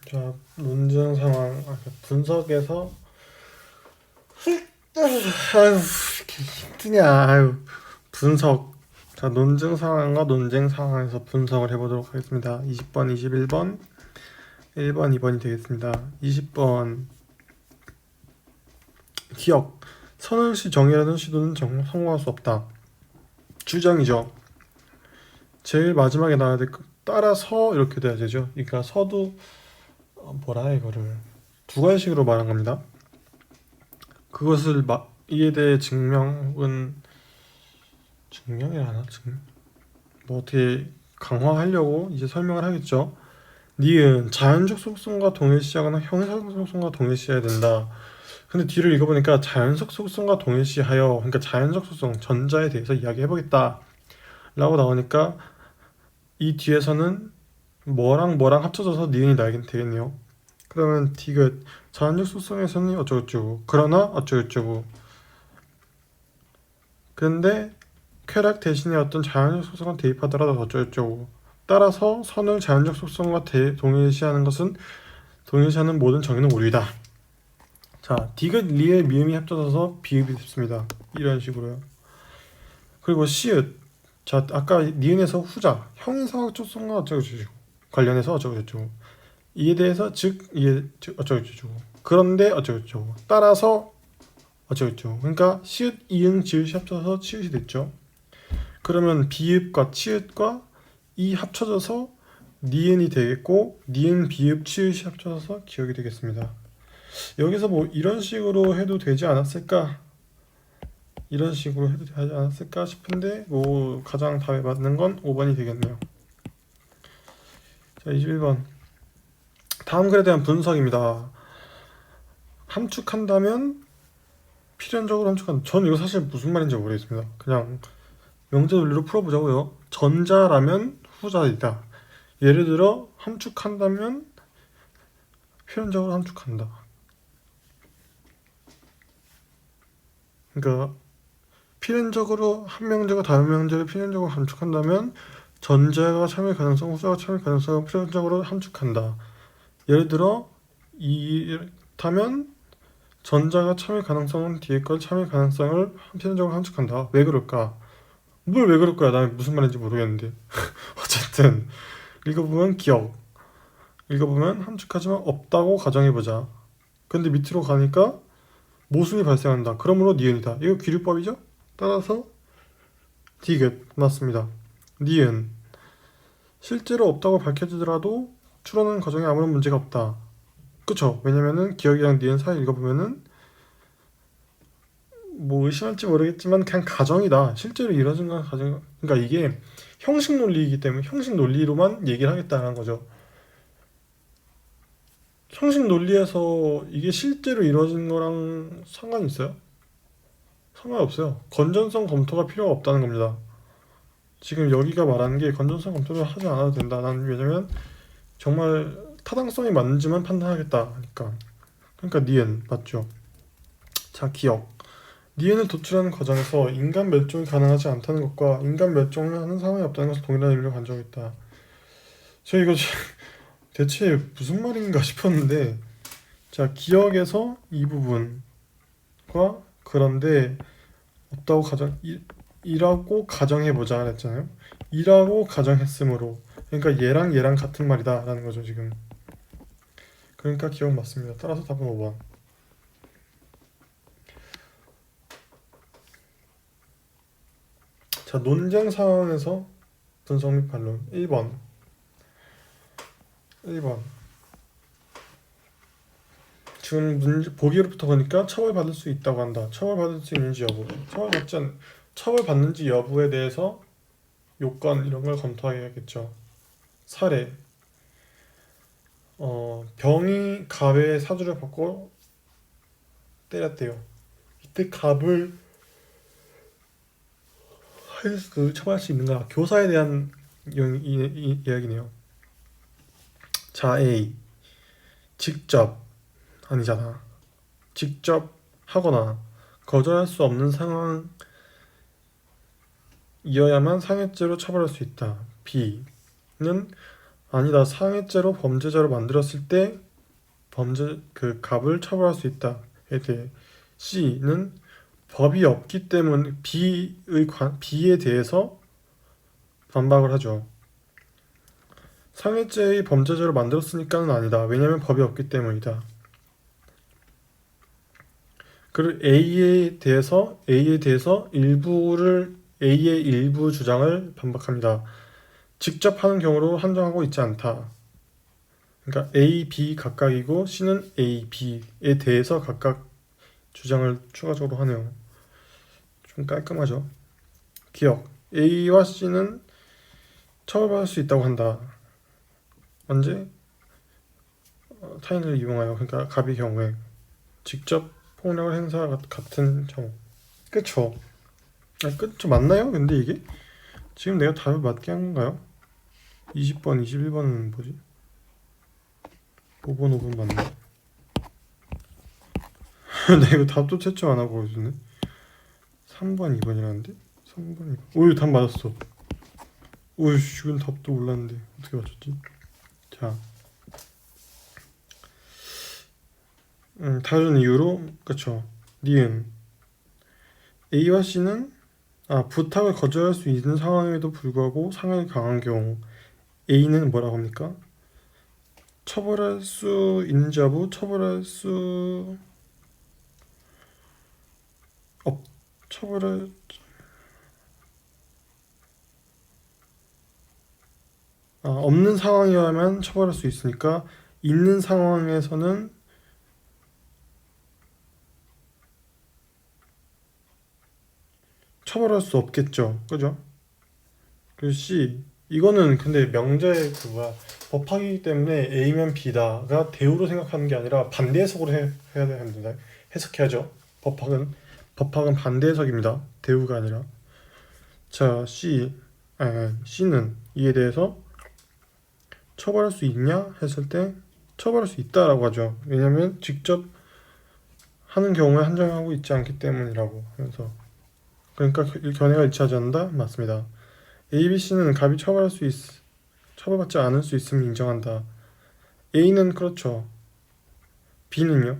자, 논증 상황, 분석에서 아유, 이렇게 힘드냐, 아유, 분석. 자, 논증 상황과 논쟁 상황에서 분석을 해보도록 하겠습니다. 20번, 21번, 1번, 2번이 되겠습니다. 20번 기억. 선을시 정의라는 시도는 성공할 수 없다. 주장이죠. 제일 마지막에 나와야 될 거, 따라서 이렇게 돼야 되죠. 그러니까 서도 뭐라 해, 이거를 두 가지식으로 말한 겁니다. 그것을 이에 대해 증명이라 하나? 뭐 어떻게 강화하려고 이제 설명을 하겠죠. 니은 자연적 속성과 동일시하거나 형이상 속성과 동일시해야 된다. 근데 뒤를 읽어보니까 자연적 속성과 동일시하여, 그러니까 자연적 속성 전자에 대해서 이야기해보겠다 라고 나오니까 이 뒤에서는 뭐랑 뭐랑 합쳐져서 니은이 나긴 되겠네요. 그러면 디귿 자연적 속성에서는 어쩌고저쩌고 그러나 어쩌고저쩌고, 그런데 쾌락 대신에 어떤 자연적 속성을 대입하더라도 어쩌고저쩌고, 따라서 선을 자연적 속성과 동일시하는 것은 동일시하는 모든 정의는 오류이다. 자, 디귿 리에 미음이 합쳐져서 비읍이 됐습니다. 이런 식으로요. 그리고 시읒. 자, 아까 니은에서 후자 형이상학 속성과 어쩌고저쩌고 관련해서 어쩌고저쩌고, 이에 대해서 이에 어쩌고저쩌고, 그런데 어쩌고저쩌고, 따라서 어쩌고저쩌고. 그러니까 시읒 이응 지읒이 합쳐서 치읒이 됐죠. 그러면 비읍과 치읒과 이 합쳐져서 니은이 되겠고, 니은 비읍 치읒이 합쳐져서 기억이 되겠습니다. 여기서 뭐 이런 식으로 해도 되지 않았을까, 이런 식으로 해도 되지 않았을까 싶은데, 뭐 가장 답에 맞는 건 5번이 되겠네요. 자, 21번 다음 글에 대한 분석입니다. 함축한다면 필연적으로 함축한다. 전 이거 사실 무슨 말인지 모르겠습니다. 그냥 명제 논리로 풀어보자고요. 전자라면 후자이다. 예를 들어 함축한다면 필연적으로 함축한다. 그러니까 필연적으로 한 명제가 다른 명제를 필연적으로 함축한다면 전자가 참일 가능성, 후자가 참일 가능성을 필연적으로 함축한다. 예를 들어 이렇다면 전자가 참일 가능성은 뒤에 걸 참일 가능성을 필연적으로 함축한다. 왜 그럴까? 뭘 왜 그럴 거야? 난 무슨 말인지 모르겠는데. 어쨌든 읽어보면 기억, 읽어보면 함축하지만 없다고 가정해보자. 근데 밑으로 가니까 모순이 발생한다. 그러므로 니은이다. 이거 귀류법이죠? 따라서 디귿 맞습니다. 니은 실제로 없다고 밝혀지더라도 추론하는 과정에 아무런 문제가 없다. 그쵸? 왜냐면은 기억이랑 니은 사이 읽어보면은 뭐 의심할지 모르겠지만 그냥 가정이다. 실제로 이루어진 건 가정. 그러니까 이게 형식 논리이기 때문에 형식 논리로만 얘기를 하겠다는 거죠. 형식 논리에서 이게 실제로 이루어진 거랑 상관이 있어요? 상관없어요. 건전성 검토가 필요가 없다는 겁니다. 지금 여기가 말하는 게 건전성 검토를 하지 않아도 된다. 왜냐면 정말 타당성이 맞는지만 판단하겠다 하니까. 그러니까 니은 맞죠? 자, 기억. 니은을 도출하는 과정에서 인간 멸종이 가능하지 않다는 것과 인간 멸종을 하는 상황이 없다는 것을 동일한 의미로 간주하고 있다. 저 이거 대체 무슨 말인가 싶었는데, 자, 기억에서 이 부분과 그런데 없다고 이라고 가정해보자 그랬잖아요. 이라고 가정했으므로, 그러니까 얘랑 얘랑 같은 말이다 라는 거죠 지금. 그러니까 기억 맞습니다. 따라서 답은 5번. 자, 논쟁 상황에서 분석 및 반론. 1번 지금 보기로부터 보니까 처벌받을 수 있다고 한다. 처벌받을 수 있는지 여부, 처벌받는지 여부에 대해서 요건 이런 걸 검토해야겠죠. 사례. 병이 갑의 사주를 받고 때렸대요. 이때 갑을 처벌할 수 있는가? 교사에 대한 이야기네요. 자, A. 직접 아니잖아. 직접 하거나 거절할 수 없는 상황이어야만 상해죄로 처벌할 수 있다. B는 아니다. 상해죄로 범죄자로 만들었을 때 범죄 그 갑을 처벌할 수 있다에 대해 C는 법이 없기 때문에 B에 대해서 반박을 하죠. 상해죄의 범죄자로 만들었으니까는 아니다. 왜냐하면 법이 없기 때문이다. 그리고 A에 대해서 A의 일부 주장을 반박합니다. 직접 하는 경우로 한정하고 있지 않다. 그러니까 A, B 각각이고 C는 A, B에 대해서 각각 주장을 추가적으로 하네요. 좀 깔끔하죠. 기억. A와 C는 처벌받을 수 있다고 한다. 언제? 타인을 이용하여. 그러니까 갑의 경우에 직접 폭력을 행사 같은 경우. 그쵸? 그쵸 맞나요? 근데 이게 지금 내가 답을 맞게 한 건가요? 20번, 21번은 뭐지? 5번, 5번 맞나? 나 이거 답도 채점 안 하고 있었네. 3번, 2번이라는데? 3번, 2번. 오이 답 맞았어. 오이 이건 답도 몰랐는데 어떻게 맞췄지? 자, 다른 이유로 그쵸? 니은 A와 C는 부탁을 거절할 수 있는 상황에도 불구하고 상해가 강한 경우 A는 뭐라고 합니까? 처벌할 수 있는지 여부 처벌할 수 없 처벌할 없는 상황이라면 처벌할 수 있으니까 있는 상황에서는 처벌할 수 없겠죠. 그죠? 그리고 C 이거는 근데 명제의 그 뭐야 법학이기 때문에 A면 B다가 대우로 생각하는 게 아니라 반대 해석으로 해야 됩니다. 해석해야죠. 법학은 반대 해석입니다. 대우가 아니라. 자 C는 이에 대해서 처벌할 수 있냐 했을 때 처벌할 수 있다라고 하죠. 왜냐하면 직접 하는 경우에 한정하고 있지 않기 때문이라고 하면서 그러니까 견해가 일치하지 않는다? 맞습니다. A, B, C는 갑이 처벌받지 않을 수 있음을 인정한다. A는 그렇죠. B는요?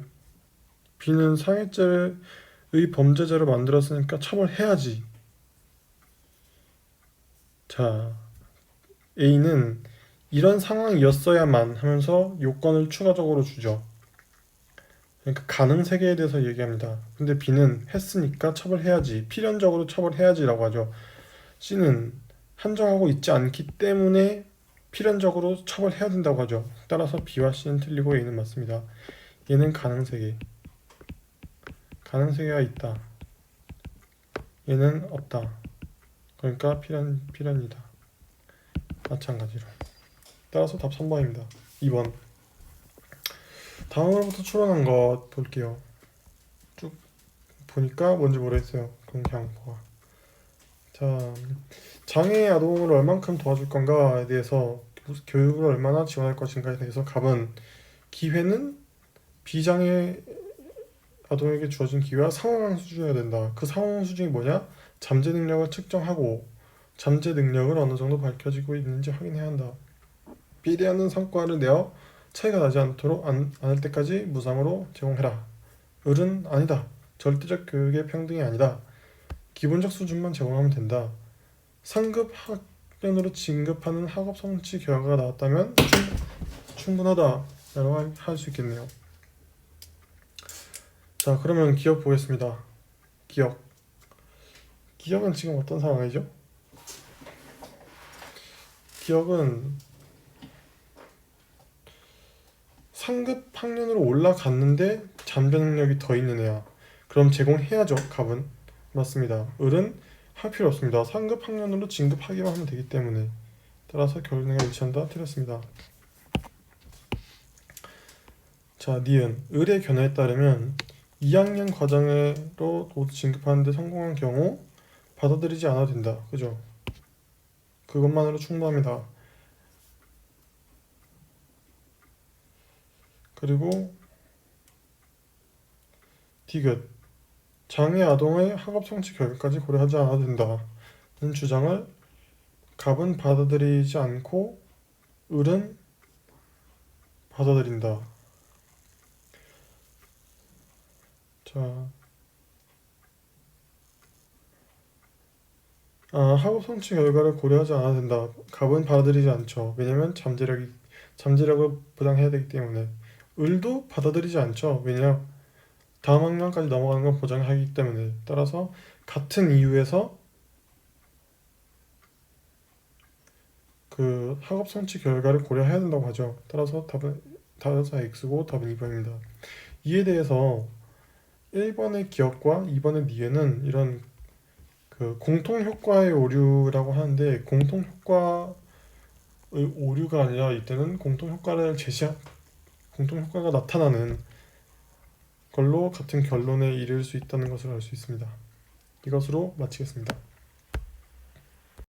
B는 상해죄의 범죄자를 만들었으니까 처벌해야지. 자, A는 이런 상황이었어야만 하면서 요건을 추가적으로 주죠. 그러니까 가능 세계에 대해서 얘기합니다. 근데 B는 했으니까 처벌해야지. 필연적으로 처벌해야지라고 하죠. C는 한정하고 있지 않기 때문에 필연적으로 처벌해야 된다고 하죠. 따라서 B와 C는 틀리고 A는 맞습니다. 얘는 가능 세계. 가능 세계가 있다. 얘는 없다. 그러니까 필연이다. 마찬가지로. 따라서 답 3번입니다. 2번. 다음으로부터 추론한 것 볼게요. 쭉 보니까 뭔지 모르겠어요. 그럼 그냥 보아. 자, 장애 아동을 얼만큼 도와줄 건가에 대해서 교육을 얼마나 지원할 것인가에 대해서 갑은 기회는 비장애 아동에게 주어진 기회와 상황을 수준해야 된다. 그 상황 수준이 뭐냐? 잠재 능력을 측정하고 잠재 능력을 어느 정도 밝혀지고 있는지 확인해야 한다. 비례하는 성과를 내어 차이가 나지 않을 때까지 무상으로 제공해라. 을은 아니다. 절대적 교육의 평등이 아니다. 기본적 수준만 제공하면 된다. 상급 학년으로 진급하는 학업 성취 결과가 나왔다면 충분하다 라고 할 수 있겠네요. 자, 그러면 기억 보겠습니다. 기억은 지금 어떤 상황이죠? 기억은 상급 학년으로 올라갔는데 잠재 능력이 더 있는 애야. 그럼 제공해야죠. 갑은. 맞습니다. 을은 할 필요 없습니다. 상급 학년으로 진급하기만 하면 되기 때문에. 따라서 결론과 일치한다. 틀렸습니다. 자, 니은. 을의 견해에 따르면 2학년 과정으로 진급하는데 성공한 경우 받아들이지 않아도 된다. 그죠? 그것만으로 충분합니다. 그리고 디귿. 장애 아동의 학업 성취 결과까지 고려하지 않아도 된다는 주장을 갑은 받아들이지 않고 을은 받아들인다. 자, 학업 성취 결과를 고려하지 않아도 된다. 갑은 받아들이지 않죠. 왜냐면 잠재력을 보장해야 되기 때문에. 을도 받아들이지 않죠. 왜냐 다음 학년까지 넘어가는 건 보장하기 때문에. 따라서 같은 이유에서 그 학업 성취 결과를 고려해야 된다고 하죠. 따라서 X고 답은 2번입니다. 이에 대해서 1번의 기억과 2번의 니은은 이런 그 공통 효과의 오류라고 하는데, 공통 효과의 오류가 아니라 이때는 공통 효과가 나타나는 걸로 같은 결론에 이를 수 있다는 것을 알 수 있습니다. 이것으로 마치겠습니다.